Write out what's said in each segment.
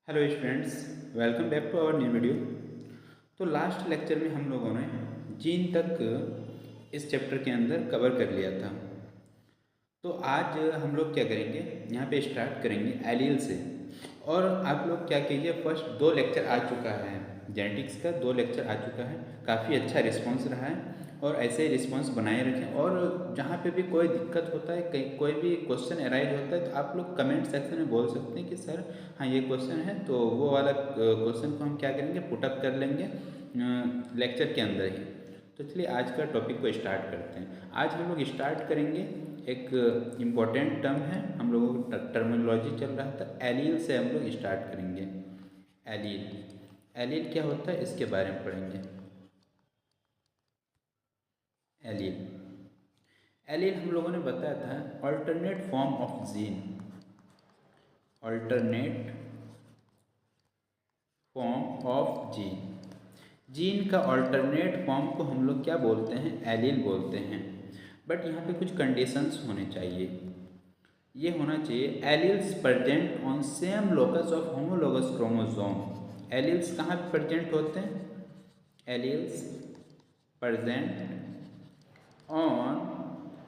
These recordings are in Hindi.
Hello students, welcome back to our new video. तो लास्ट लेक्चर में हम लोगों ने जीन तक इस चैप्टर के अंदर कवर कर लिया था। तो आज हम लोग क्या करेंगे, यहाँ पे स्टार्ट करेंगे एलील से। और आप लोग क्या कीजिए, फर्स्ट 2 लेक्चर आ चुका है, जेनेटिक्स का 2 लेक्चर आ चुका है, काफ़ी अच्छा रिस्पांस रहा है और ऐसे ही रिस्पांस बनाए रखें। और जहाँ पे भी कोई दिक्कत होता है, कहीं कोई भी क्वेश्चन अराइज होता है, तो आप लोग कमेंट सेक्शन में बोल सकते हैं कि सर हाँ ये क्वेश्चन है, तो वो वाला क्वेश्चन को हम क्या करेंगे, पुटअप कर लेंगे लेक्चर के अंदर ही। तो चलिए आज का टॉपिक को स्टार्ट करते हैं। आज हम लोग स्टार्ट करेंगे, एक इम्पॉर्टेंट टर्म है, हम लोगों को टर्मिनोलॉजी चल रहा था, एलील से हम लोग स्टार्ट करेंगे। एलील, एलील क्या होता है इसके बारे में पढ़ेंगे। एलील, एलील हम लोगों ने बताया था alternate form of gene, alternate form of gene. Gene का अल्टरनेट फॉर्म को हम लोग क्या बोलते हैं, एलील बोलते हैं। बट यहाँ पे कुछ कंडीशंस होने चाहिए। ये होना चाहिए alleles present on same locus of homologous chromosome. Alleles कहाँ पे प्रेजेंट होते हैं, alleles present on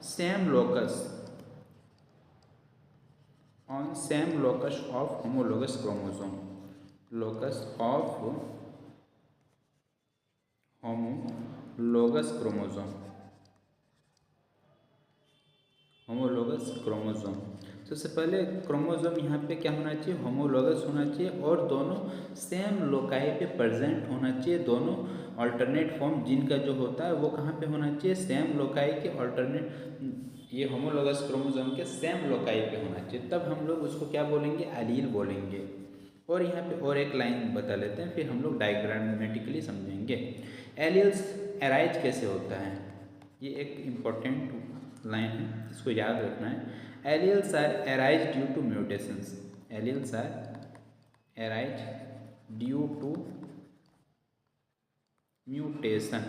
same locus, on same locus of homologous chromosome, locus of homologous chromosome, homologous chromosome. सबसे पहले क्रोमोसोम यहाँ पे क्या होना चाहिए, होमोलोगस होना चाहिए और दोनों सेम लोकाई पे प्रेजेंट होना चाहिए। दोनों अल्टरनेट फॉर्म जीन का जो होता है वो कहाँ पे होना चाहिए, सेम लोकाई के अल्टरनेट, ये होमोलोगस क्रोमोसोम के सेम लोकाई पे होना चाहिए। तब हम लोग उसको क्या बोलेंगे, एलील बोलेंगे। और यहाँ पे और एक लाइन बता लेते हैं, फिर हम लोग डायग्रामेटिकली समझेंगे। एलील्स अराइज कैसे होता है, ये एक इम्पोर्टेंट लाइन है, इसको याद रखना है। Alleles are arise due to mutations, alleles are arise due to mutation.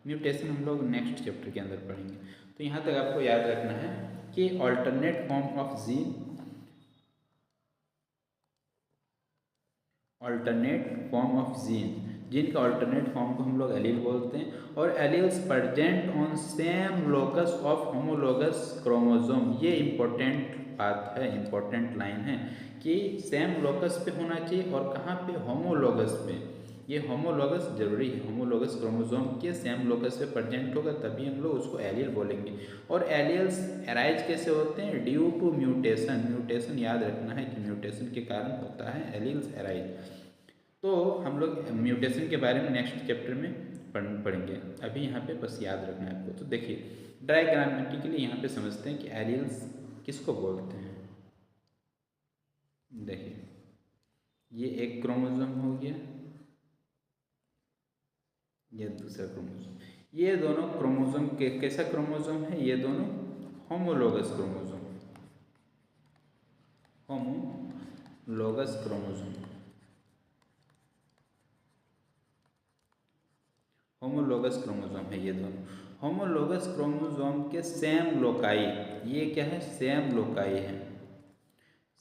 Mutation हम लोग नेक्स्ट चैप्टर के अंदर पढ़ेंगे। तो यहाँ तक आपको याद रखना है कि alternate form of gene, alternate form of gene, gene का अल्टरनेट फॉर्म को हम लोग एलील बोलते हैं। और alleles present on same locus of homologous chromosome, ये इम्पोर्टेंट बात है, इम्पोर्टेंट लाइन है कि सेम लोकस पे होना चाहिए और कहाँ पे, होमोलोगस पे। ये होमोलोगस जरूरी है, होमोलोगस क्रोमोसोम के सेम लोकस पे प्रेजेंट होगा तभी हम लोग उसको एलील बोलेंगे। और एलील्स अराइज कैसे होते हैं, ड्यू टू म्यूटेशन। म्यूटेशन याद रखना है कि म्यूटेशन के कारण होता है एलील्स अराइज। तो हम लोग म्यूटेशन के बारे में नेक्स्ट चैप्टर में पढ़ेंगे, अभी यहाँ पे बस याद रखना है आपको। तो देखिए डायग्रामेटिकली यहाँ पे समझते हैं कि एलील्स किसको बोलते हैं। देखिए ये एक क्रोमोसोम हो गया, ये दूसरा क्रोमोसोम। ये दोनों क्रोमोसोम के कैसा क्रोमोसोम है, ये दोनों homologous chromosome, homologous chromosome, homologous chromosome है ये दोनों। होमोलोगस क्रोमोसोम के सेम लोकाई, ये क्या है, सेम लोकाई है।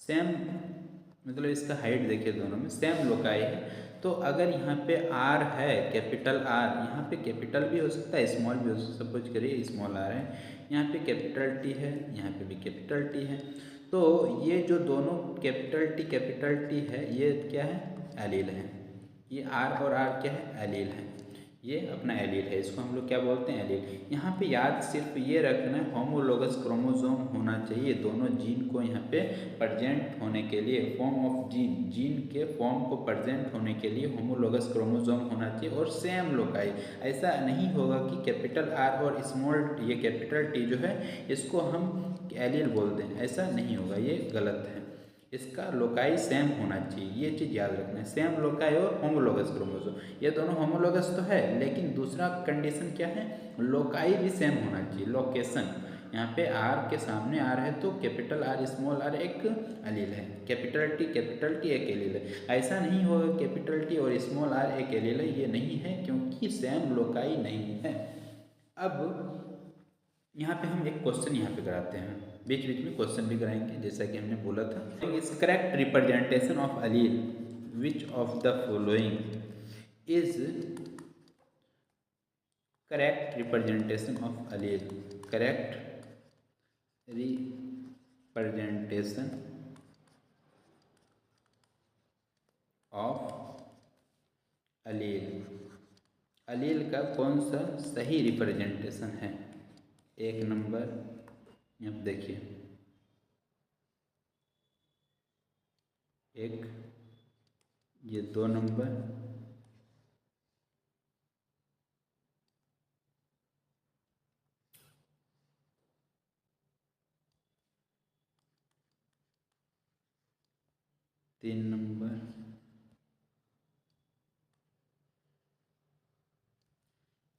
सेम मतलब इसका हाइट देखिए, दोनों में सेम लोकाई है। तो अगर यहाँ पे आर है, कैपिटल आर, यहाँ पे कैपिटल भी हो सकता है, स्मॉल भी हो सकता है। सपोज करिए स्मॉल आर है, यहाँ पे कैपिटल टी है, यहाँ पे भी कैपिटल टी है। तो ये जो दोनों कैपिटल टी है, ये क्या है, एलील है। ये आर और आर क्या है, एलील है, ये अपना एलील है, इसको हम लोग क्या बोलते हैं, एलील। यहाँ पे याद सिर्फ ये रखना है, होमोलोगस क्रोमोसोम होना चाहिए दोनों जीन को यहाँ पे प्रेजेंट होने के लिए। फॉर्म ऑफ जीन, जीन के फॉर्म को प्रेजेंट होने के लिए होमोलोगस क्रोमोसोम होना चाहिए और सेम लोकाई। ऐसा नहीं होगा कि कैपिटल आर और स्मॉल ये कैपिटल टी जो है इसको हम एलील बोलते हैं, ऐसा नहीं होगा, ये गलत है। इसका लोकाई सेम होना चाहिए, ये चीज़ याद रखना है, सेम लोकाई और होमोलोगस क्रोमोसोम। ये दोनों होमोलोगस तो है, लेकिन दूसरा कंडीशन क्या है, लोकाई भी सेम होना चाहिए, लोकेशन। यहाँ पे आर के सामने आर है तो कैपिटल आर स्मॉल आर एक एलील है, कैपिटल टी एक एलील है। ऐसा नहीं होगा कैपिटल टी और स्मॉल आर एक एलील है, ये नहीं है, क्योंकि सेम लोकाई नहीं है। अब यहाँ पे हम एक क्वेश्चन यहाँ पे कराते हैं, बीच बीच में क्वेश्चन भी कराएंगे, जैसा कि हमने बोला था। It's correct representation of allele, which of the following is correct representation of allele, correct representation of allele, allele का कौन सा सही रिप्रेजेंटेशन है। एक नंबर, अब देखिए एक, ये 2 नंबर, तीन नंबर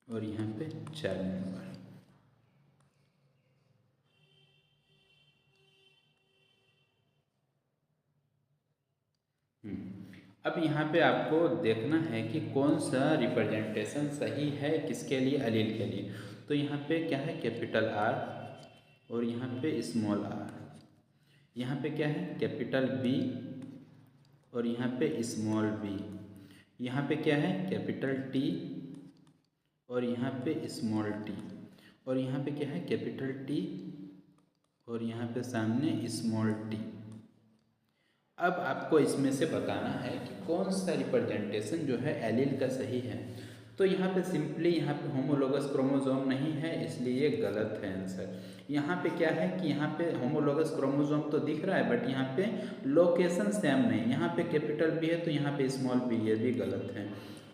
और यहाँ पे 4 नंबर। अब यहाँ पे आपको देखना है कि कौन सा रिप्रेजेंटेशन सही है किसके लिए, अलील के लिए। तो यहाँ पे क्या है, कैपिटल आर और यहाँ पे स्मॉल आर, यहाँ पे क्या है कैपिटल बी और यहाँ पे स्मॉल बी, यहाँ पे क्या है कैपिटल टी और यहाँ पे स्मॉल टी, और यहाँ पे क्या है कैपिटल टी और यहाँ पे सामने स्मॉल टी। अब आपको इसमें से बताना है कि कौन सा रिप्रेजेंटेशन जो है एलील का सही है। तो यहाँ पे सिंपली यहाँ पे होमोलोगस क्रोमोसोम नहीं है, इसलिए गलत है आंसर। यहाँ पे क्या है कि यहाँ पे होमोलोगस क्रोमोसोम तो दिख रहा है बट यहाँ पे लोकेशन सेम नहीं, यहाँ पे कैपिटल बी है तो यहाँ पे स्मॉल बी, ये भी गलत है।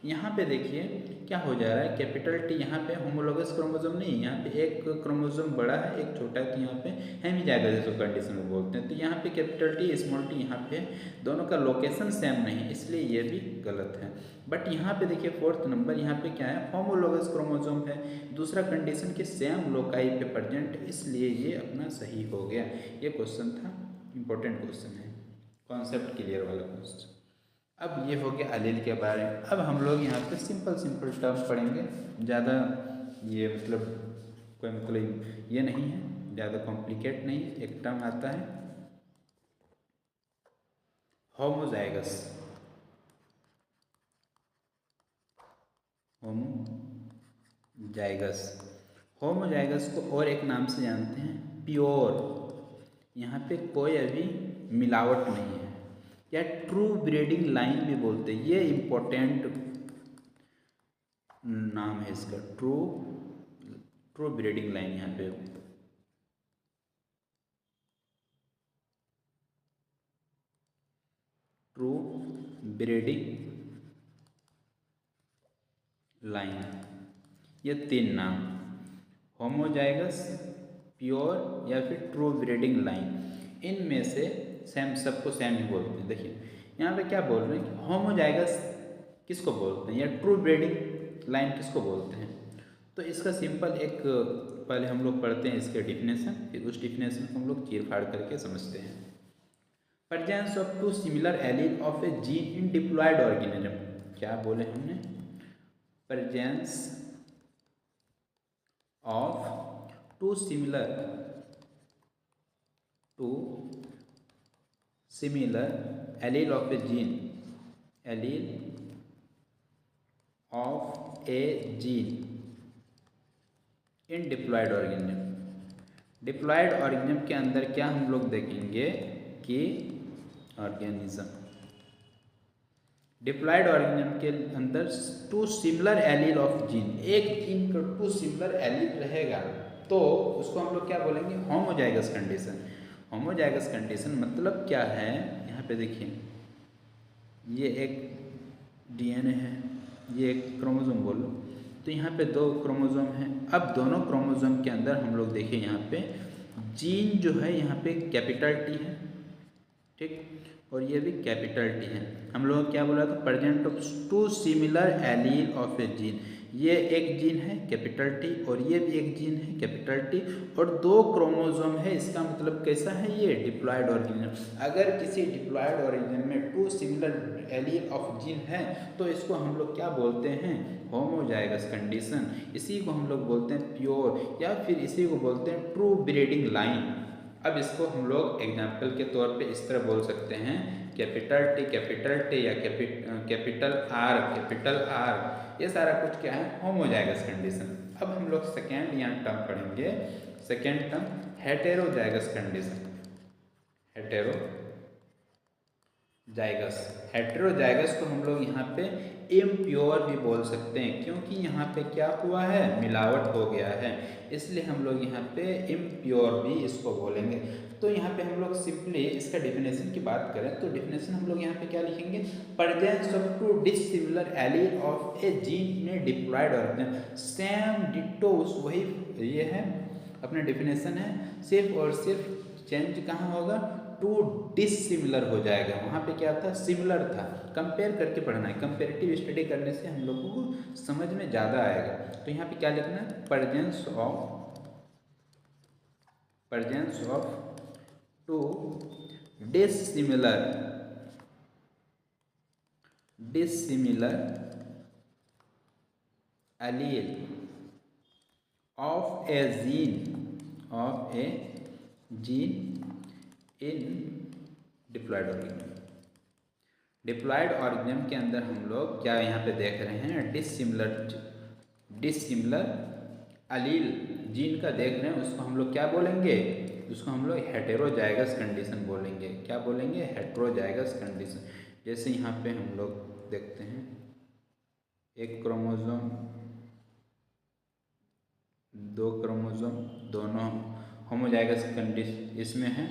यहाँ पे देखिए क्या हो जा रहा है, कैपिटल टी यहाँ पे होमोलोगस क्रोमोसोम नहीं, यहाँ पे एक क्रोमोसोम बड़ा है एक छोटा है, तो यहाँ पे हेमिजाइगस जिसको कंडीशन में बोलते हैं। तो यहाँ पे कैपिटल टी स्मॉल टी, यहाँ पे दोनों का लोकेशन सेम नहीं, इसलिए ये भी गलत है। बट यहाँ पे देखिए 4th नंबर, यहाँ पे क्या है होमोलोगस क्रोमोसोम है, दूसरा कंडीशन के सेम लोकाई पे प्रेजेंट, इसलिए ये अपना सही हो गया। ये क्वेश्चन था, इंपॉर्टेंट क्वेश्चन है, कॉन्सेप्ट क्लियर वाला क्वेश्चन। अब ये हो गया अलील के बारे में। अब हम लोग यहाँ पे सिंपल टर्म पढ़ेंगे, ज़्यादा ये मतलब कोई मतलब ये नहीं है, ज़्यादा कॉम्प्लिकेट नहीं। एक टर्म आता है होमोजाइगस, होमोजाइगस, होमोजाइगस को और एक नाम से जानते हैं प्योर, यहाँ पे कोई अभी मिलावट नहीं है, या ट्रू ब्रीडिंग लाइन भी बोलते हैं, ये इम्पोर्टेंट नाम है इसका, ट्रू ब्रीडिंग लाइन। यहाँ पे ट्रू ब्रीडिंग लाइन, ये 3 नाम, होमोजाइगस, प्योर या फिर ट्रू ब्रीडिंग लाइन, इनमें से सेम, सबको सेम ही बोलते हैं। देखिए यहाँ पे क्या बोल रहे हैं कि होमोजाइगस किसको बोलते हैं या ट्रू ब्रीडिंग लाइन किसको बोलते हैं। तो इसका सिंपल एक, पहले हम लोग पढ़ते हैं इसके डिफिनेशन, फिर उस डिफिनेशन को हम लोग चीर फाड़ करके समझते हैं। Presence of 2 similar allele of a gene in diploid organism, क्या बोले हमने, presence of 2 similar allele of a gene, allele of a gene in diploid organism. Diploid organism के अंदर क्या हम लोग देखेंगे कि ऑर्गेनिज्म, डिप्लॉयड ऑर्गेनिज्म के अंदर 2 सिमिलर एलील ऑफ जीन, एक जीन का 2 सिमिलर एलील रहेगा तो उसको हम लोग क्या बोलेंगे, होमोजाइगस कंडीशन। होमोजाइगस कंडीशन मतलब क्या है, यहाँ पे देखिए ये एक डीएनए है, ये एक क्रोमोसोम बोलो, तो यहाँ पे 2 क्रोमोसोम हैं। अब दोनों क्रोमोसोम के अंदर हम लोग देखिए यहाँ पे जीन जो है यहाँ पे कैपिटल टी है, ठीक, और ये भी कैपिटल टी है। हम लोग क्या बोला था, present of 2 similar allele of a gene, ये एक जीन है कैपिटल टी और ये भी एक जीन है कैपिटल टी और 2 क्रोमोसोम है, इसका मतलब कैसा है ये डिप्लॉयड ऑर्गेनिज्म। अगर किसी डिप्लॉयड ऑर्गेनिज्म में 2 सिमिलर एलील ऑफ जीन है तो इसको हम लोग क्या बोलते हैं, होमोजाइगस कंडीशन। इसी को हम लोग बोलते हैं प्योर या फिर इसी को बोलते हैं ट्रू ब्रीडिंग लाइन। अब इसको हम लोग एग्जाम्पल के तौर पे इस तरह बोल सकते हैं कैपिटल टी या कैपिटल आर, ये सारा कुछ क्या है, होमोजाइगस कंडीशन। अब हम लोग सेकेंड यहाँ टर्म पढ़ेंगे, second term heterozygous condition. Heterozygous को हम लोग यहाँ पे इम्प्योर भी बोल सकते हैं, क्योंकि यहाँ पे क्या हुआ है, मिलावट हो गया है, इसलिए हम लोग यहाँ पे इम्प्योर भी इसको बोलेंगे। तो यहाँ पे हम लोग सिंपली इसका डिफिनेशन की बात करें तो डिफिनेशन हम लोग यहाँ पे क्या लिखेंगे, presence of two dissimilar allele of a gene in diploid organism, same dittos, वही ये है अपना डिफिनेशन है, सिर्फ और सिर्फ चेंज कहाँ होगा, टू डिसिमिलर हो जाएगा। वहाँ पे क्या था, सिमिलर था। कंपेयर करके पढ़ना है, कंपेरेटिव स्टडी करने से हम लोगों को समझ में ज़्यादा आएगा। तो यहाँ पे क्या लिखना है, presence of two dissimilar allele of a gene in diploid organism. Diploid organism के अंदर हम लोग क्या यहाँ पे देख रहे हैं, डिसिमिलर एलील जीन का देख रहे हैं, उसको हम लोग क्या बोलेंगे, उसको हम लोग हेटेरोजाइगस कंडीशन बोलेंगे। क्या बोलेंगे, हेटेरोजाइगस कंडीशन। जैसे यहाँ पे हम लोग देखते हैं, एक क्रोमोसोम, दो क्रोमोसोम, दोनों होमोजाइगस कंडीशन इसमें है,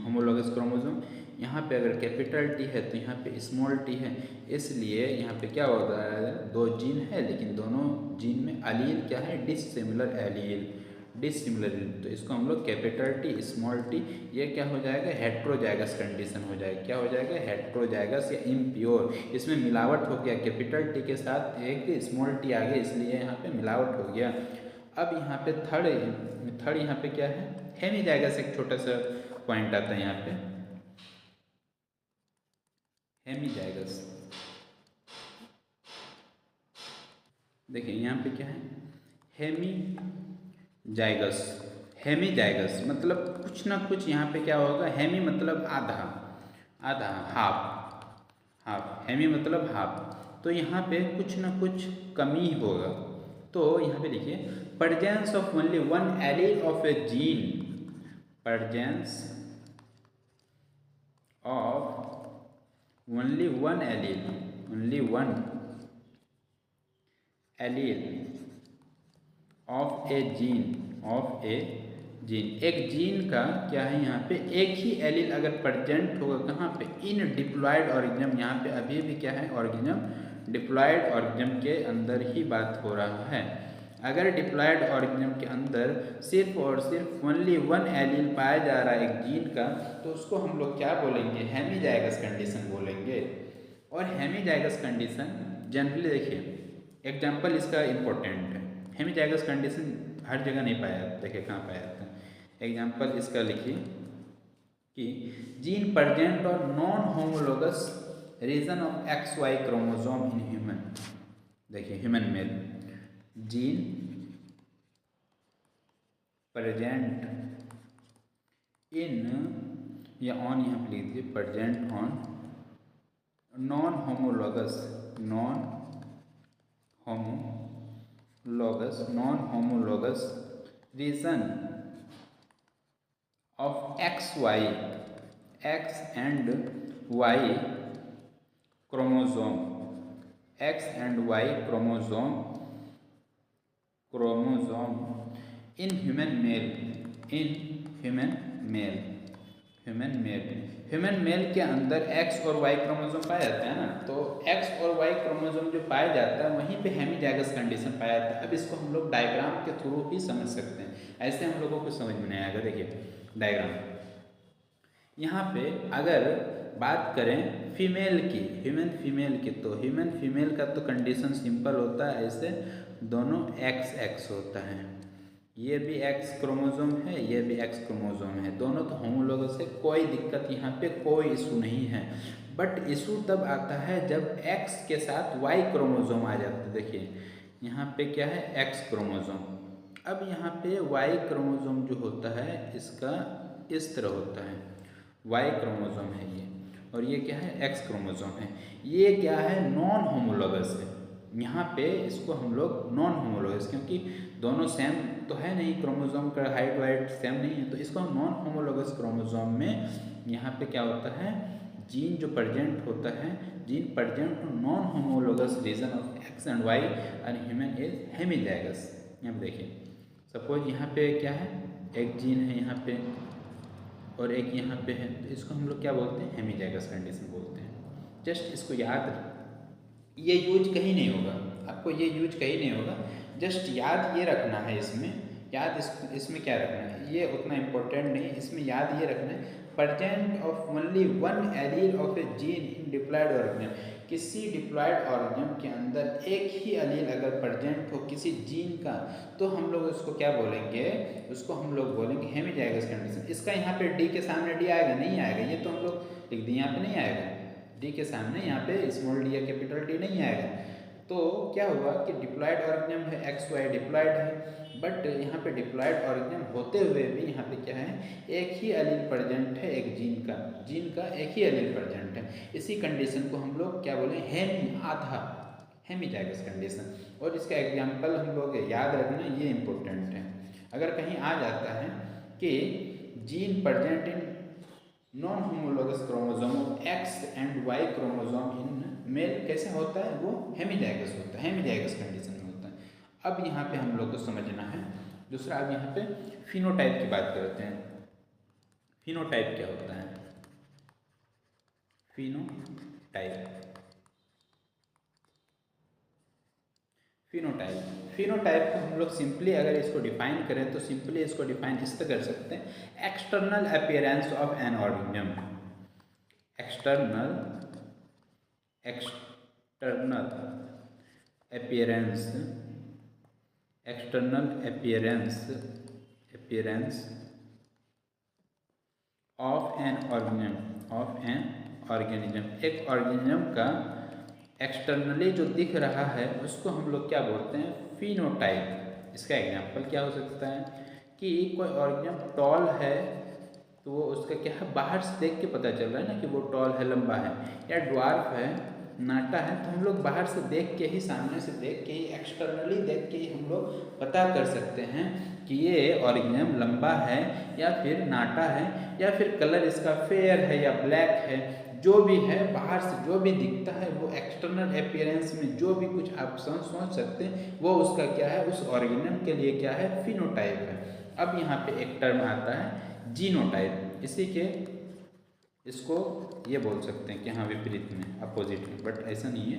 होमोलॉगस क्रोमोसोम। यहाँ पे अगर कैपिटल टी है तो यहाँ पे स्मॉल टी है, इसलिए यहाँ पे क्या होता है, दो जीन है लेकिन दोनों जीन में एलील क्या है, डिसिमिलर एलील। तो इसको हम लोग कैपिटल टी स्मॉल टी, ये क्या हो जाएगा, हेटेरोजाइगस कंडीशन हो जाएगा। क्या हो जाएगा, हेटेरोजाइगस या इम्प्योर। इसमें मिलावट हो गया, कैपिटल टी के साथ एक स्मॉल टी आ गया, इसलिए यहाँ पे मिलावट हो गया। अब यहाँ पे थर्ड यहाँ पे क्या है, हेमीजाइगस। एक छोटा सा पॉइंट आता है यहाँ पे, हेमीजाइगस। देखिए यहाँ पे क्या है, हेमीजाइगस मतलब कुछ ना कुछ यहाँ पे क्या होगा, हेमी मतलब आधा, हाफ, हेमी मतलब हाफ, तो यहाँ पे कुछ ना कुछ कमी होगा। तो यहाँ पे देखिए, presence of only one allele of a gene, presence of only one allele of a gene, एक जीन का क्या है, यहाँ पे एक ही एलील अगर प्रेजेंट होगा, कहाँ पे, इन डिप्लॉयड ऑर्गेनिज्म। यहाँ पे अभी भी क्या है, ऑर्गेनिज्म डिप्लॉयड ऑर्गेनिज्म के अंदर ही बात हो रहा है। अगर डिप्लॉयड ऑर्गेनिज्म के अंदर सिर्फ और सिर्फ ओनली वन एलील पाया जा रहा है एक जीन का, तो उसको हम लोग क्या बोलेंगे, हेमीजाइगस कंडीशन बोलेंगे। और हेमीजाइगस कंडीशन जनरली देखिए, एग्जाम्पल इसका इम्पोर्टेंट है। हेमीजाइगस कंडीशन हर जगह नहीं पाया जाता, देखिए कहाँ पाया जाता है। एग्जाम्पल इसका लिखिए कि जीन प्रेजेंट और non homologous region of XY chromosome in human. देखिए human male, gene present in, या ऑन यहाँ पे लिख दीजिए, present on non homologous region of X and Y chromosome, X and Y chromosome in human male के अंदर X और Y क्रोमोसोम पाया जाता है ना। तो X और Y क्रोमोसोम जो पाया जाता है वहीं पे हेमीजाइगस कंडीशन पाया जाता है। अब इसको हम लोग डायग्राम के थ्रू ही समझ सकते हैं, ऐसे हम लोगों को समझ में नहीं आएगा। देखिए डायग्राम, यहाँ पे अगर बात करें फीमेल की, ह्यूमन फीमेल का तो कंडीशन सिंपल होता है, ऐसे दोनों XX होता है, ये भी X क्रोमोसोम है, ये भी X क्रोमोसोम है, दोनों तो होमोलोगस है, कोई दिक्कत यहाँ पे कोई इशू नहीं है। बट इशू तब आता है जब X के साथ Y क्रोमोसोम आ जाता है। देखिए यहाँ पे क्या है, X क्रोमोसोम, अब यहाँ पे Y क्रोमोसोम जो होता है इसका इस तरह होता है, Y क्रोमोसोम है ये, और ये क्या है, एक्स क्रोमोसोम है। ये क्या है, नॉन होमोलॉगस है। यहाँ पे इसको हम लोग नॉन होमोलॉगस, क्योंकि दोनों सेम तो है नहीं, क्रोमोसोम का हाइट वाइट सेम नहीं है, तो इसको हम नॉन होमोलॉगस क्रोमोसोम में यहाँ पे क्या होता है, जीन जो प्रेजेंट होता है, gene present to non homologous region of X and Y and human is hemizygous. यहाँ देखिए, सपोज यहाँ पे क्या है, एक जीन है यहाँ पे और एक यहाँ पे है, तो इसको हम लोग क्या बोलते हैं, हेमिजाइगस कंडीशन बोलते हैं। जस्ट इसको याद, ये यूज कहीं नहीं होगा, आपको ये यूज कहीं नहीं होगा, जस्ट याद ये रखना है। इसमें याद इसमें क्या रखना है, ये उतना इम्पोर्टेंट नहीं है, इसमें याद ये रखना है, present of only one allele of a gene in diploid organism. किसी डिप्लॉयड ऑर्गेनिज्म के अंदर एक ही एलील अगर प्रेजेंट हो किसी जीन का, तो हम लोग उसको क्या बोलेंगे, उसको हम लोग बोलेंगे हेमिजाइगस कंडीशन। इसका यहाँ पे डी के सामने डी आएगा, नहीं आएगा, ये तो हम लोग लिख दिए, यहाँ पे नहीं आएगा, डी के सामने यहाँ पे स्मॉल डी या कैपिटल डी नहीं आएगा। तो क्या हुआ कि डिप्लॉयड ऑर्गेनिज्म है, एक्स वाई डिप्लॉयड है, बट यहाँ पे डिप्लॉयड ऑर्गेनिज्म होते हुए भी यहाँ पे क्या है, एक ही एलील प्रेजेंट है, एक जीन का एक ही एलील प्रेजेंट है। इसी कंडीशन को हम लोग क्या बोले, हेमिजाइगस कंडीशन। और इसका एग्जाम्पल हम लोग याद रखना, ये इम्पोर्टेंट है। अगर कहीं आ जाता है कि gene present in non homologous chromosome of X and Y chromosome in male कैसे होता है, वो हेमिजाइगस होता है, हेमिजाइगस कंडीशन में होता है। अब यहाँ पे हम लोग को समझना है दूसरा। अब यहाँ पे फिनोटाइप की बात करते हैं। फिनोटाइप क्या होता है, फिनोटाइप को हम लोग सिंपली अगर इसको डिफाइन करें तो सिंपली इसको डिफाइन इस तरह कर सकते हैं, external appearance of an organism. External appearance of an organism. एक ऑर्गेनिज्म का एक्सटर्नली जो दिख रहा है उसको हम लोग क्या बोलते हैं, फिनोटाइप। इसका एग्जांपल क्या हो सकता है कि कोई ऑर्गेनिज्म टॉल है तो वो उसका क्या है, बाहर से देख के पता चल रहा है ना कि वो टॉल है, लंबा है, या ड्वार्फ है, नाटा है, तो हम लोग बाहर से देख के ही, सामने से देख के ही, एक्सटर्नली देख के ही हम लोग पता कर सकते हैं कि ये ऑर्गेनिज्म लंबा है या फिर नाटा है, या फिर कलर इसका फेयर है या ब्लैक है, जो भी है, बाहर से जो भी दिखता है वो एक्सटर्नल अपीयरेंस में जो भी कुछ आप सोच सकते हैं वो उसका क्या है, उस ऑर्गेनिज्म के लिए क्या है, फिनोटाइप है। अब यहाँ पे एक टर्म आता है जीनोटाइप, इसी के इसको ये बोल सकते हैं कि हाँ विपरीत में, अपोजिट में, बट ऐसा नहीं है,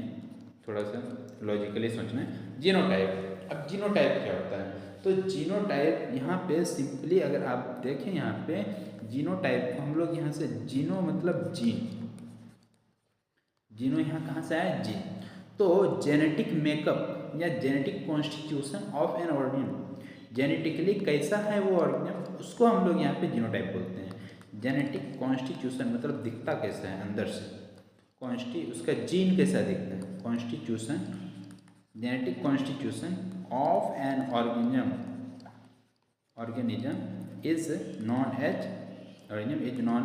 थोड़ा सा लॉजिकली सोचना है। जीनोटाइप, अब जीनोटाइप क्या होता है, तो जीनोटाइप यहाँ पे सिंपली अगर आप देखें, यहाँ पे जीनोटाइप को हम लोग यहाँ से, जीनो मतलब जीन, जीनो यहाँ कहाँ से आया, जीन, तो जेनेटिक मेकअप या genetic constitution of an organism, genetically कैसा है वो ऑर्गेनिज्म, उसको हम लोग यहाँ पे जीनोटाइप बोलते हैं। जेनेटिक कॉन्स्टिट्यूशन मतलब दिखता कैसा है अंदर से, उसका जीन कैसा दिखता है, constitution, genetic constitution of an organism is known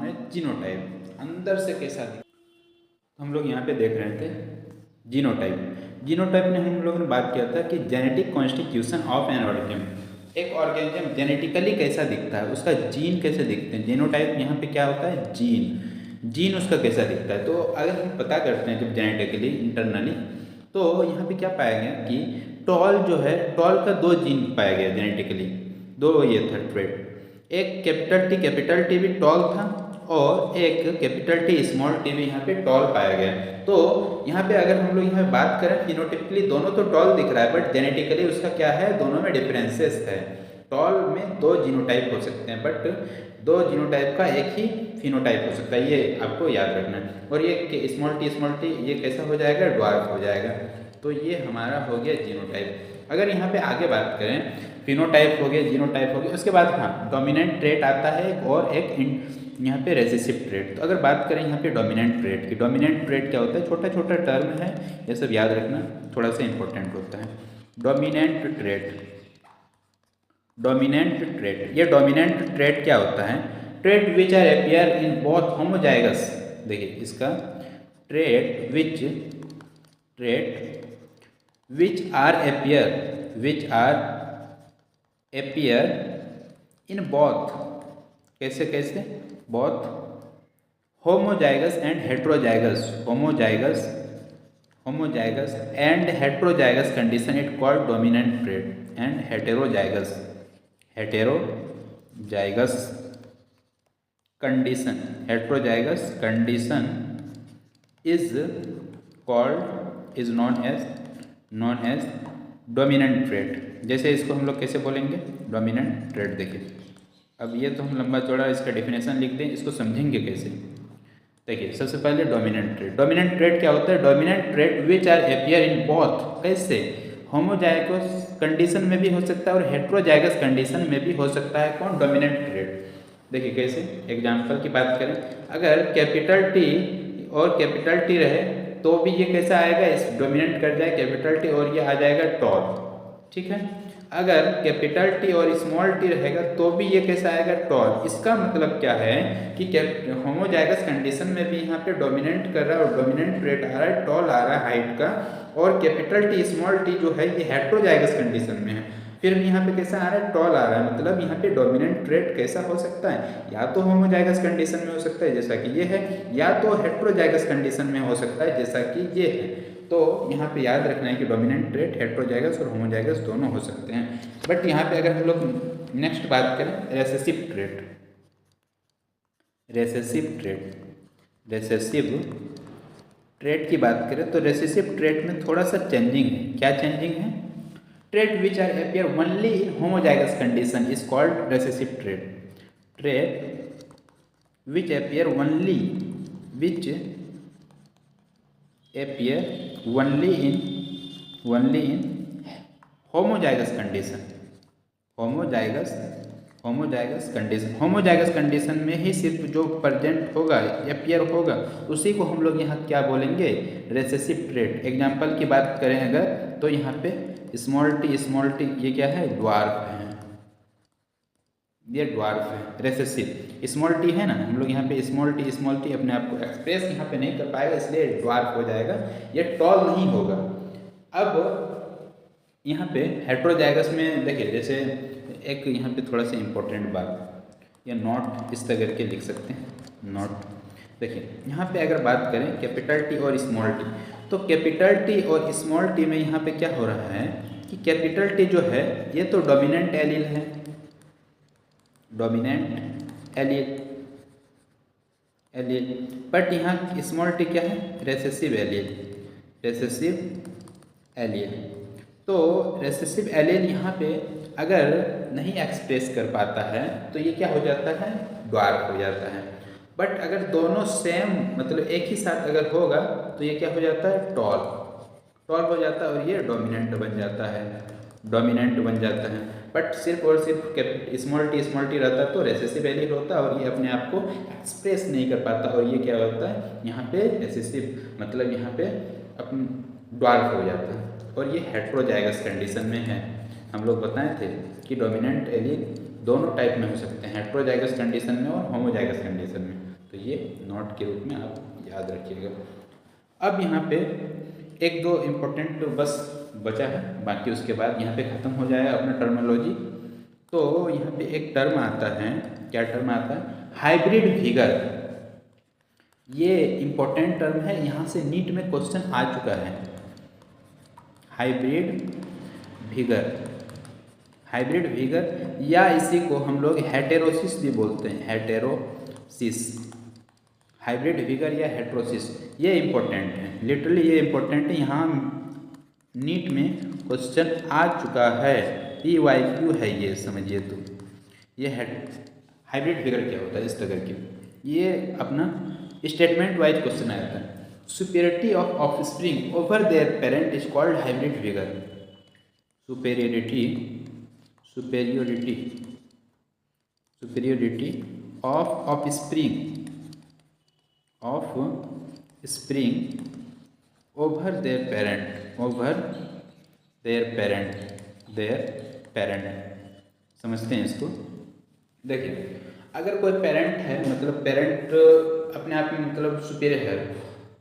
as genotype. अंदर से कैसा दिखता, हम लोग यहाँ पे देख रहे थे जीनोटाइप में हम लोगों ने बात किया था कि genetic constitution of an organism, एक ऑर्गेनिज्म जेनेटिकली कैसा दिखता है, उसका जीन कैसे दिखते हैं। जीनोटाइप यहाँ पे क्या होता है, जीन उसका कैसा दिखता है। तो अगर हम पता करते हैं जब जेनेटिकली इंटरनली, तो यहाँ पे क्या पाया गया कि टॉल जो है, टॉल का 2 जीन पाया गया जेनेटिकली, 2 ये था ट्रेट, एक कैपिटल टी भी टॉल था और एक कैपिटल टी स्मॉल टी भी यहाँ पे टॉल पाया गया। तो यहाँ पे अगर हम लोग यहाँ पे बात करें फिनोटिपिकली दोनों तो टॉल दिख रहा है, बट जेनेटिकली उसका क्या है, दोनों में डिफरेंसेस है। टॉल में 2 जीनोटाइप हो सकते हैं, बट 2 जीनोटाइप का एक ही फिनोटाइप हो सकता है, ये आपको याद रखना है। और ये स्मॉल टी ये कैसा हो जाएगा, ड्वार्फ हो जाएगा। तो ये हमारा हो गया जीनोटाइप। अगर यहाँ पे आगे बात करें, फिनोटाइप हो गया, जीनोटाइप हो गया, उसके बाद हाँ डोमिनेंट ट्रेट आता है और एक यहाँ पे रेसेसिव ट्रेट। तो अगर बात करें यहाँ पे डोमिनेंट ट्रेट की, डोमिनेंट ट्रेट क्या होता है, छोटा छोटा टर्म है, ये सब याद रखना, थोड़ा सा इंपॉर्टेंट होता है। डोमिनेंट ट्रेट, ये डोमिनेंट ट्रेट क्या होता है, trait which are appear in both homozygous देखिए इसका trait which are appear in both, कैसे both homozygous and heterozygous condition it called dominant trait and heterozygous condition is known as dominant trait. जैसे इसको हम लोग कैसे बोलेंगे, डोमिनेंट ट्रेट। देखिए अब ये तो हम लंबा चौड़ा इसका डेफिनेशन लिख दें, इसको समझेंगे कैसे। देखिए सबसे पहले डोमिनेंट ट्रेट क्या होता है, dominant trait which are appear in both, कैसे होमोजाइगस कंडीशन में भी हो सकता है और हेट्रोजाइगस कंडीशन में भी हो सकता है। कौन, डोमिनेंट ट्रेट। देखिए कैसे, एग्जाम्पल की बात करें, अगर कैपिटल टी और कैपिटल टी रहे तो भी ये कैसा आएगा, इस डोमिनेंट कर जाए कैपिटल टी और ये आ जाएगा टॉल, ठीक है। अगर कैपिटल टी और स्मॉल टी रहेगा तो भी ये कैसा आएगा, टॉल। इसका मतलब क्या है कि होमोजाइगस कंडीशन में भी यहाँ पे डोमिनेंट कर रहा है और डोमिनेंट ट्रेट आ रहा है, टॉल आ रहा है हाइट का, और कैपिटल टी स्मॉल टी जो है ये हेट्रोजाइगस कंडीशन में है, फिर यहाँ पे कैसा आ रहा है, टॉल आ रहा है। मतलब यहाँ पे डोमिनेंट ट्रेट कैसा हो सकता है, या तो होमोजाइगस कंडीशन में हो सकता है जैसा कि ये है, या तो हेट्रोजाइगस कंडीशन में हो सकता है जैसा कि ये है। तो यहाँ पे याद रखना है कि डोमिनेंट ट्रेट हेट्रोजाइगस और होमोजाइगस दोनों हो सकते हैं। बट यहाँ पे अगर हम लोग नेक्स्ट बात करें रेसेसिव ट्रेट की बात करें तो रेसेसिव ट्रेट में थोड़ा सा चेंजिंग है। क्या चेंजिंग है, trait which are appear only in homozygous condition is called recessive trait which appear only in homozygous condition में ही सिर्फ जो प्रेजेंट होगा, अपीयर होगा, उसी को हम लोग यहाँ क्या बोलेंगे, रेसेसिव ट्रेट। एग्जाम्पल की बात करें अगर तो यहाँ पे स्मॉल टी ये क्या है, ड्वार्फ है, ये ड्वार्फ है रेसेसिव। स्मॉल टी है ना, हम लोग यहाँ पे स्मॉल टी अपने आप को एक्सप्रेस यहाँ पे नहीं कर पाएगा, इसलिए ड्वार्फ हो जाएगा, ये टॉल नहीं होगा। अब यहाँ पे हेट्रोजाइगस में देखिए, जैसे एक यहाँ पे थोड़ा सा इम्पोर्टेंट बात, ये नॉट इस तरह करके लिख सकते हैं, नॉट। देखिए यहाँ पे अगर बात करें कैपिटल टी और स्मॉल टी, तो कैपिटल टी और स्मॉल टी में यहाँ पे क्या हो रहा है कि कैपिटल टी जो है ये तो डोमिनेंट एलील है, बट यहाँ स्मॉल टी क्या है, रेसेसिव एलील। तो रेसेसिव एलील यहाँ पे अगर नहीं एक्सप्रेस कर पाता है तो ये क्या हो जाता है, ड्वार्फ हो जाता है। बट अगर दोनों सेम मतलब एक ही साथ अगर होगा तो ये क्या हो जाता है, टॉल हो जाता है और ये डोमिनेंट बन जाता है। बट सिर्फ और सिर्फ स्मॉल टी रहता तो रेसेसिव एलील होता और ये अपने आप को एक्सप्रेस नहीं कर पाता, और ये क्या होता है यहाँ पे रेसेसिव मतलब यहाँ पे अपन ड्वार्फ हो जाता है, और ये हेट्रोजाइगस कंडीशन में है। हम लोग बताए थे कि डोमिनेंट एलील दोनों टाइप में हो सकते हैं, हेट्रोजाइगस कंडीशन में और होमोजाइगस कंडीशन में। तो ये नोट के रूप में आप याद रखिएगा। अब यहाँ पे एक दो इम्पोर्टेंट बस बचा है, बाकी उसके बाद यहाँ पे ख़त्म हो जाएगा अपना टर्मिनोलॉजी। तो यहाँ पे एक टर्म आता है, क्या टर्म आता है, हाइब्रिड फिगर। ये इम्पोर्टेंट टर्म है, यहाँ से नीट में क्वेश्चन आ चुका है। हाइब्रिड फिगर या इसी को हम लोग हेटेरोसिस भी बोलते हैं, हाइब्रिड फिगर या हेटेरोसिस, ये इम्पोर्टेंट है, लिटरली ये इम्पोर्टेंट है। यहाँ नीट में क्वेश्चन आ चुका है, PYQ है ये, समझिए। तो ये हाइब्रिड फिगर क्या होता है, इस तरह की ये अपना स्टेटमेंट वाइज क्वेश्चन आया था। Superiority of offspring over there parent is called hybrid figure. Superiority of offspring over there parent. समझते हैं इसको। देखिए अगर कोई पेरेंट है, मतलब पेरेंट अपने आप में मतलब सुपीरियर है,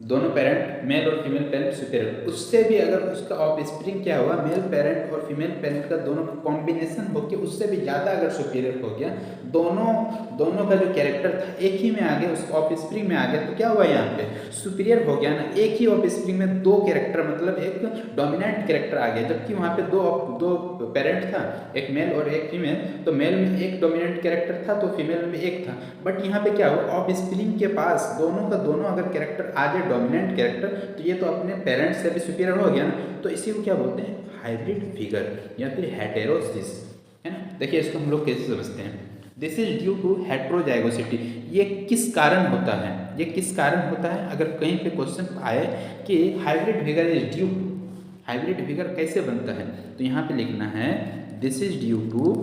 दोनों पेरेंट मेल और फीमेल पेरेंट सुपीरियर, उससे भी अगर उसका ऑफ स्प्रिंग क्या हुआ, मेल पेरेंट और फीमेल पेरेंट का दोनों कॉम्बिनेशन होकर उससे भी ज़्यादा अगर सुपीरियर हो गया, दोनों का जो कैरेक्टर था एक ही में आ गया, उस ऑफ स्प्रिंग में आ गया, तो क्या हुआ यहाँ पे सुपीरियर हो गया ना। एक ही ऑफ स्प्रिंग में दो कैरेक्टर मतलब एक डोमिनेंट कैरेक्टर आ गया, जबकि वहाँ पे दो पेरेंट था, एक मेल और एक फीमेल, तो मेल में एक डोमिनेंट कैरेक्टर था तो फीमेल में एक था। बट यहाँ पे क्या हुआ, ऑफ स्प्रिंग के पास दोनों का दोनों अगर कैरेक्टर आ जाए डोमिनेंट कैरेक्टर, तो ये तो अपने पेरेंट्स से भी सुपीरियर हो गया ना। तो इसी को क्या बोलते हैं, हाइब्रिड फिगर या फिर हेटेरोसिस, है ना। देखिए इसको हम लोग कैसे समझते हैं, this is due to heterozygosity. ये किस कारण होता है, ये किस कारण होता है, अगर कहीं पे क्वेश्चन आए कि hybrid figure is due, hybrid figure कैसे बनता है, तो यहाँ पे लिखना है this is due to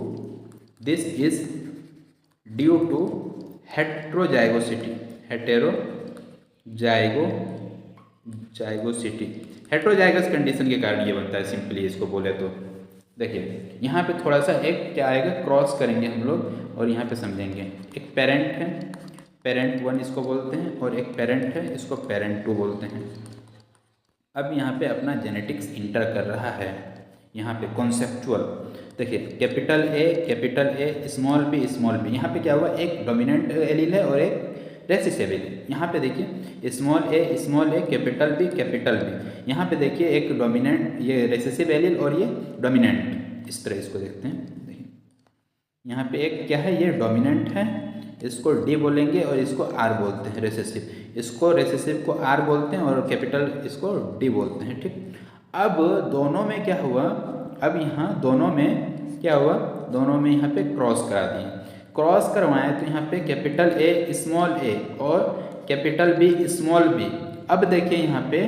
heterozygosity, heterozygous condition के कारण ये बनता है, सिंपली इसको बोले तो। देखिए यहाँ पे थोड़ा सा एक क्या आएगा, क्रॉस करेंगे हम लोग और यहाँ पे समझेंगे। एक पेरेंट है, पेरेंट 1 इसको बोलते हैं, और एक पेरेंट है इसको पेरेंट 2 बोलते हैं। अब यहाँ पे अपना जेनेटिक्स इंटर कर रहा है, यहाँ पे कॉन्सेप्चुअल। देखिए कैपिटल ए स्मॉल बी, यहाँ पे क्या हुआ, एक डोमिनेंट एलील है और एक रेसिसिव एलील। यहाँ पे देखिए स्मॉल ए कैपिटल बी, यहाँ पे देखिए एक डोमिनेंट ये रेसिसिव एलील और ये डोमिनेंट, इस तरह इसको देखते हैं। देखिए यहाँ पे एक क्या है, ये डोमिनेंट है, इसको डी बोलेंगे और इसको आर बोलते हैं रेसेसिव, इसको रेसेसिव को आर बोलते हैं और कैपिटल इसको डी बोलते हैं, ठीक। अब दोनों में क्या हुआ, अब यहाँ दोनों में क्या हुआ, दोनों में यहाँ पे क्रॉस करा दिए, क्रॉस करवाएं तो यहाँ पे कैपिटल ए स्मॉल ए और कैपिटल बी स्मॉल बी। अब देखिए यहाँ पे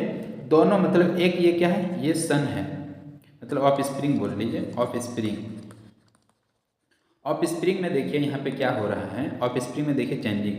दोनों मतलब एक ये क्या है, ये सन है, मतलब ऑफ स्प्रिंग बोल लीजिए, ऑफ स्प्रिंग में देखिए यहाँ पे क्या हो रहा है, ऑफ स्प्रिंग में देखिए चेंजिंग,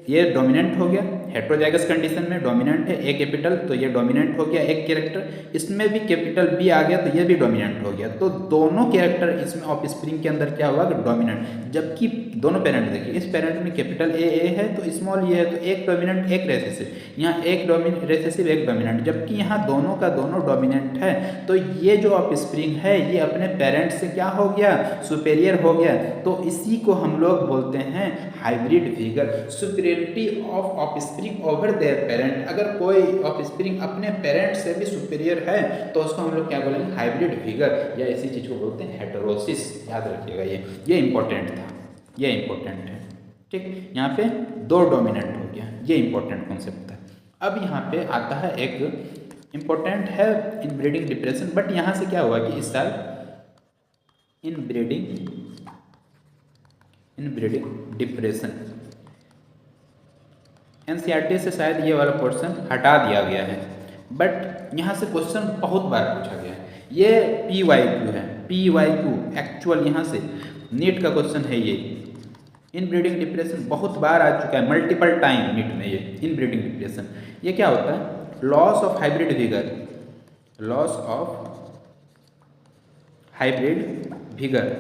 ये डोमिनेंट हो गया, हेट्रोजाइगस कंडीशन में डोमिनेंट है ए कैपिटल, तो ये डोमिनेंट हो गया एक कैरेक्टर, इसमें भी कैपिटल बी आ गया तो ये भी डोमिनेंट हो गया। तो दोनों कैरेक्टर इसमें ऑफ स्प्रिंग के अंदर क्या हुआ, डोमिनेंट, जबकि दोनों पेरेंट देखिए, इस पेरेंट में कैपिटल ए है तो स्मॉल ये है, तो एक डोमिनेंट एक रेसेसिव, यहाँ एक रेसेसिव एक डोमिनेंट, जबकि यहाँ दोनों का दोनों डोमिनेंट है। तो ये जो ऑफ स्प्रिंग है ये अपने पेरेंट से क्या हो गया, सुपेरियर हो गया। तो इसी को हम लोग बोलते हैं hybrid figure, superiority of spring over there parent. अगर कोई ऑफ स्प्रिंग अपने पेरेंट से भी सुपीरियर है तो उसको हम लोग क्या बोलेंगे, हाइब्रिड फिगर, या इसी चीज को बोलते हैं हेटेरोसिस। याद रखिएगा, ये इंपॉर्टेंट था, ये इंपॉर्टेंट है, ठीक। यहाँ पे दो डोमिनेंट हो गया, ये इंपॉर्टेंट कॉन्सेप्ट है। अब यहाँ पे आता है एक इंपॉर्टेंट है इनब्रीडिंग डिप्रेशन, बट यहाँ से क्या हुआ कि इस साल इनब्रीडिंग डिप्रेशन एनसीईआरटी से शायद ये वाला पोर्शन हटा दिया गया है, बट यहाँ से क्वेश्चन बहुत बार पूछा गया है। ये PYQ है, PYQ एक्चुअल यहाँ से नीट का क्वेश्चन है। ये इनब्रीडिंग डिप्रेशन बहुत बार आ चुका है, मल्टीपल टाइम नीट में। ये इनब्रीडिंग डिप्रेशन ये क्या होता है, loss of hybrid vigour, loss of hybrid vigour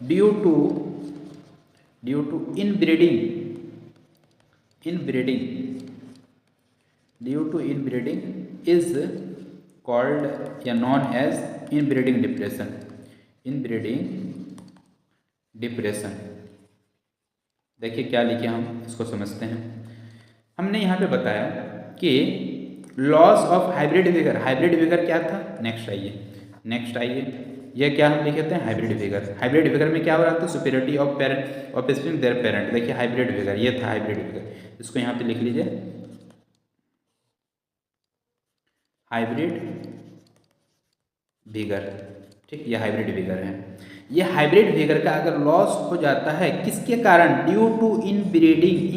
due to inbreeding is called या नॉन एज इनब्रीडिंग डिप्रेशन। देखिए क्या लिखे, हम इसको समझते हैं। हमने यहाँ पे बताया कि लॉस ऑफ हाइब्रिड विगर क्या था, नेक्स्ट आइए ये क्या हम लिखे थे, हाइब्रिड फिगर में क्या हो रहा था, superiority of parent of spring there parent. देखिए हाइब्रिड फिगर, ये था हाइब्रिड फिगर, इसको यहाँ पे लिख लीजिए, हाइब्रिड फिगर, ठीक। ये हाइब्रिड फिगर है। ये हाइब्रिड फिगर का अगर लॉस हो जाता है किसके कारण, ड्यू टू इनब्रीडिंग।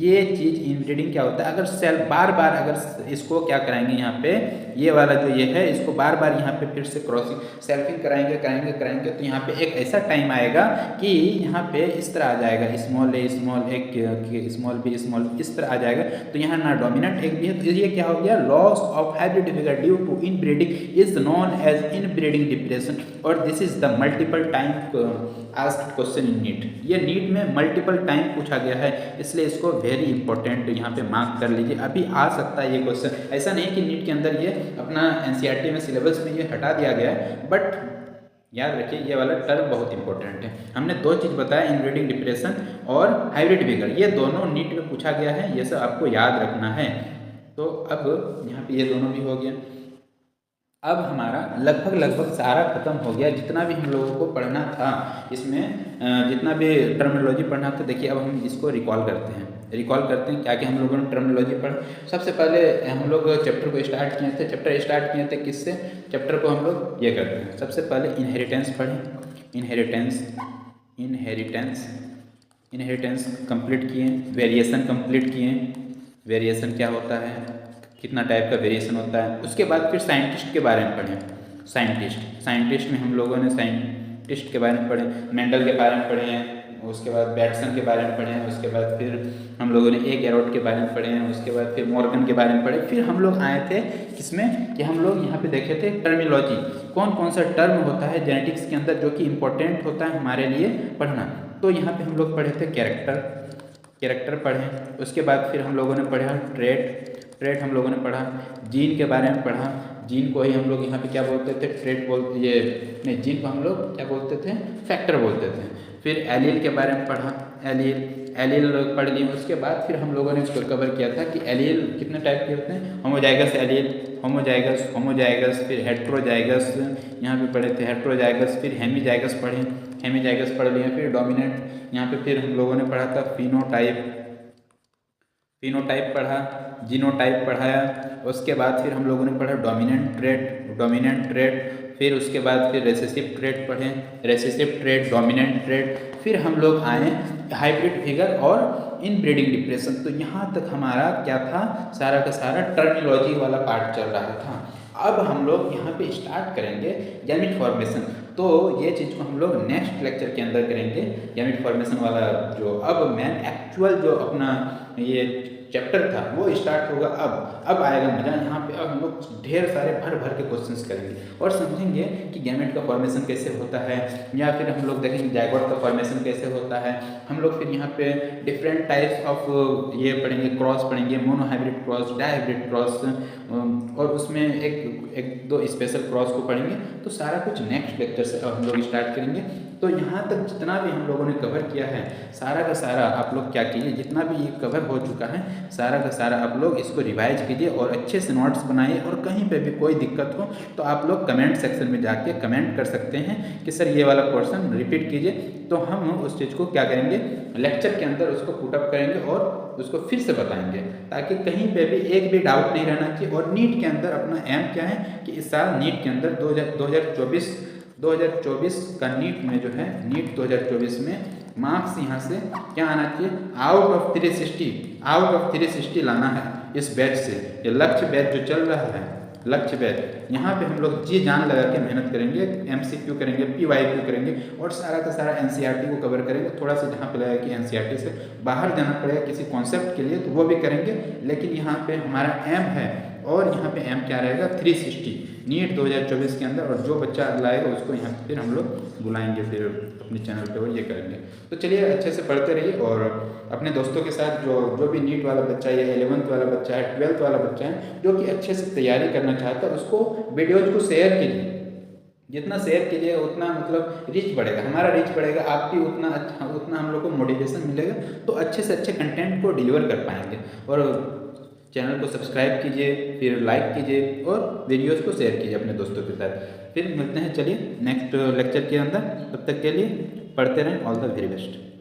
ये चीज इनब्रीडिंग क्या होता है, अगर सेल बार बार अगर इसको क्या कराएंगे, यहाँ पे ये वाला जो ये है इसको बार बार यहाँ पे फिर से क्रॉसिंग सेल्फिंग कराएंगे तो यहाँ पे एक ऐसा टाइम आएगा कि यहाँ पे इस तरह आ जाएगा, स्मॉल ए स्मॉल बी इस तरह आ जाएगा। तो यहाँ ना डोमिनेंट एक भी है, तो ये क्या हो गया, loss of hybrid vigour due to inbreeding is known as inbreeding depression, और this is the multiple time asked question in NEET. ये नीट में मल्टीपल टाइम पूछा गया है, इसलिए इसको वेरी इंपॉर्टेंट यहाँ पे मार्क कर लीजिए। अभी आ सकता है ये क्वेश्चन, ऐसा नहीं कि नीट के अंदर ये अपना एनसीईआरटी में सिलेबस में ये हटा दिया गया है, बट याद रखिए ये वाला टर्म बहुत इंपॉर्टेंट है। हमने दो चीज़ बताया, इनब्रीडिंग डिप्रेशन और हाइब्रिड विगर, ये दोनों नीट में पूछा गया है, ये सब आपको याद रखना है। तो अब यहाँ पे ये दोनों भी हो गया। अब हमारा लगभग सारा खत्म हो गया, जितना भी हम लोगों को पढ़ना था इसमें, जितना भी टर्मिनोलॉजी पढ़ना था। देखिए अब हम इसको रिकॉल करते हैं क्या क्या हम लोगों ने टर्मिनोलॉजी पढ़ा। सबसे पहले हम लोग चैप्टर को स्टार्ट किए थे, किससे, चैप्टर को हम लोग ये करते हैं। सबसे पहले इनहेरिटेंस पढ़ें, इनहेरिटेंस कंप्लीट किए, वेरिएशन कंप्लीट किए, वेरिएशन क्या होता है, कितना टाइप का वेरिएशन होता है। उसके बाद फिर साइंटिस्ट के बारे में पढ़ें, साइंटिस्ट में हम लोगों ने साइंटिस्ट के बारे में पढ़े, मेंडल के बारे में पढ़े हैं, उसके बाद बैटसन के बारे में पढ़े हैं, उसके बाद फिर हम लोगों ने ए गैरोट के बारे में पढ़े हैं, उसके बाद फिर मॉर्गन के बारे में पढ़े। फिर हम लोग आए थे किसमें कि हम लोग यहाँ पे देखे थे टर्मिनोलॉजी, कौन कौन सा टर्म होता है जेनेटिक्स के अंदर जो कि इम्पोर्टेंट होता है हमारे लिए पढ़ना। तो यहाँ पे हम लोग पढ़े थे कैरेक्टर पढ़े। उसके बाद फिर हम लोगों ने पढ़ा ट्रेट हम लोगों ने पढ़ा, जीन के बारे में पढ़ा, जीन को ही हम लोग यहाँ पे क्या बोलते थे, जीन को हम लोग क्या बोलते थे, फैक्टर बोलते थे। फिर एलील के बारे में पढ़ा, एलील पढ़ लिए। उसके बाद फिर हम लोगों ने इसको कवर किया था कि एलील कितने टाइप के होते हैं, होमोजाइगस एलील, होमोजाइगस, फिर हेट्रोजाइगस यहाँ पे पढ़े थे, हेट्रोजाइगस, फिर हेमीजाइगस पढ़ लिए। फिर डोमिनेंट यहाँ पे फिर हम लोगों ने पढ़ा था फिनोटाइप पढ़ा, जीनोटाइप पढ़ाया। उसके बाद फिर हम लोगों ने पढ़ा डोमिनेंट ट्रेट, फिर उसके बाद फिर रेसेसिव ट्रेट पढ़े, डोमिनेंट ट्रेट। फिर हम लोग आए हाइब्रिड फिगर और इनब्रीडिंग डिप्रेशन। तो यहाँ तक हमारा क्या था, सारा का सारा टर्मिनोलॉजी वाला पार्ट चल रहा था। अब हम लोग यहाँ पे स्टार्ट करेंगे गैमेट फॉर्मेशन। तो ये चीज़ को हम लोग नेक्स्ट लेक्चर के अंदर करेंगे, गैमेट फॉर्मेशन वाला जो अब मैं एक्चुअल जो अपना ये चैप्टर था वो स्टार्ट होगा। अब आएगा मजा यहाँ पे। अब हम लोग ढेर सारे भर के क्वेश्चंस करेंगे और समझेंगे कि गैमेट का फॉर्मेशन कैसे होता है, या फिर हम लोग देखेंगे जायगोट का फॉर्मेशन कैसे होता है। हम लोग फिर यहाँ पे डिफरेंट टाइप्स ऑफ ये पढ़ेंगे, क्रॉस पढ़ेंगे, मोनोहाइब्रिड क्रॉस, डायहाइब्रिड क्रॉस, और उसमें एक दो स्पेशल क्रॉस को पढ़ेंगे। तो सारा कुछ नेक्स्ट लेक्चर से हम लोग स्टार्ट करेंगे। तो यहाँ तक जितना भी हम लोगों ने कवर किया है सारा का सारा आप लोग क्या कीजिए, जितना भी ये कवर हो चुका है सारा का सारा आप लोग इसको रिवाइज कीजिए और अच्छे से नोट्स बनाइए। और कहीं पे भी कोई दिक्कत हो तो आप लोग कमेंट सेक्शन में जाके कमेंट कर सकते हैं कि सर ये वाला पोर्शन रिपीट कीजिए। तो हम उस चीज़ को क्या करेंगे, लेक्चर के अंदर उसको पुटअप करेंगे और उसको फिर से बताएंगे, ताकि कहीं पे भी एक भी डाउट नहीं रहना चाहिए। और नीट के अंदर अपना एम क्या है कि इस साल नीट के अंदर 2024 का नीट में जो है, नीट 2024 में मार्क्स यहाँ से क्या आना चाहिए, आउट ऑफ 360 लाना है इस बैच से। ये लक्ष्य बैच जो चल रहा है, लक्ष्य बैच, यहाँ पे हम लोग जी जान लगा के मेहनत करेंगे, MCQ करेंगे, PYQ करेंगे और सारा का सारा NCERT को कवर करेंगे। थोड़ा सा जहाँ पे लगा कि NCERT से बाहर जाना पड़ेगा किसी कॉन्सेप्ट के लिए तो वो भी करेंगे, लेकिन यहाँ पे हमारा एम है। और यहाँ पे एम क्या रहेगा, 360 नीट 2024 के अंदर। और जो बच्चा लाएगा उसको यहाँ फिर हम लोग बुलाएंगे, फिर अपने चैनल पे और ये करेंगे। तो चलिए अच्छे से पढ़ते रहिए और अपने दोस्तों के साथ जो भी नीट वाला बच्चा है, 11th वाला बच्चा है, 12th वाला बच्चा है जो कि अच्छे से तैयारी करना चाहता है, उसको वीडियोज़ को शेयर कीजिए। जितना शेयर कीजिएगा उतना मतलब रीच बढ़ेगा, हमारा रीच बढ़ेगा, आपकी उतना हम लोग को मोटिवेशन मिलेगा। तो अच्छे से अच्छे कंटेंट को डिलीवर कर पाएंगे। और चैनल को सब्सक्राइब कीजिए, फिर लाइक कीजिए और वीडियोस को शेयर कीजिए अपने दोस्तों के साथ। फिर मिलते हैं चलिए नेक्स्ट लेक्चर के अंदर, तब तक के लिए पढ़ते रहें। All the very best.